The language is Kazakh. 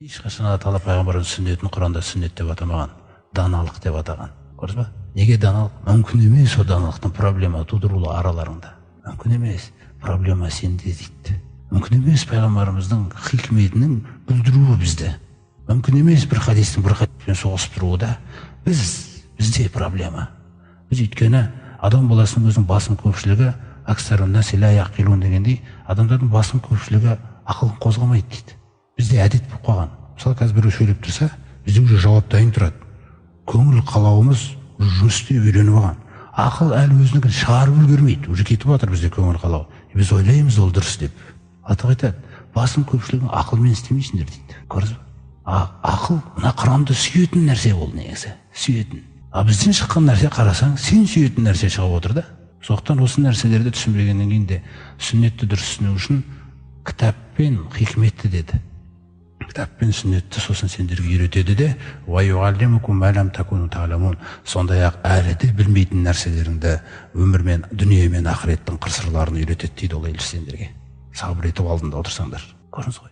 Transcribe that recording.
Ешқашан Алла Тағала пайғамбардың сүннетін Құранда сүннет деп атамаған, даналық деп атаған. Көрдіңіз ба? Неге даналық? Мүмкін емес о даналықтың проблема тудырулы араларыңда. Мүмкін емес. Проблема сенде дейді. Мүмкін емес пайғамбарымыздың хикметінің бүлдіруі бізді. Мүмкін емес бір хадистің бір хадиспен соғысып тұруы да бізде проблема. Біз өйткені адам баласының өзінің басым көпшілігі аксарунна сила яқилун дегендей, адамдардың басым көпшілігі ақылын қозғамайды дейді. Бізде әдет болып қойған. Мысалы қазір біреу сөйлеп тұрса, бізде уже жауап дайын тұрады. Көңіл қалауымыз жұмыс істеп үйреніп алған. Ақыл әлі өзінікін шығарып үлгермейді. Уже кетіп жатыр бізде көңіл қалау. Біз ойлаймыз ол дұрыс деп. Аты айтады, басым көпшілігің ақылмен істемейсіңдер дейді. Көрдіңіз ба? Ақыл мына Құранды сүйетін нәрсе ол негізі. Сүйетін. Бізден шыққан нәрсе қарасаң, сен сүйетін нәрсе шығып отыр да. Сондықтан осы нәрселерді түсінбегеннен кейін де сүннетті дұрыс түсіну үшін кітап пен хикметті деді. Кітап пен сүннетті сосын сендерге үйретеді де, сондай-ақ әлі де білмейтін нәрселеріңді өмір мен дүние мен ақыреттің қыр-сырларын үйретеді дейді ол елші сендерге. Сабыр етіп алдында отырсаңдар. Көрдіңіз ғой.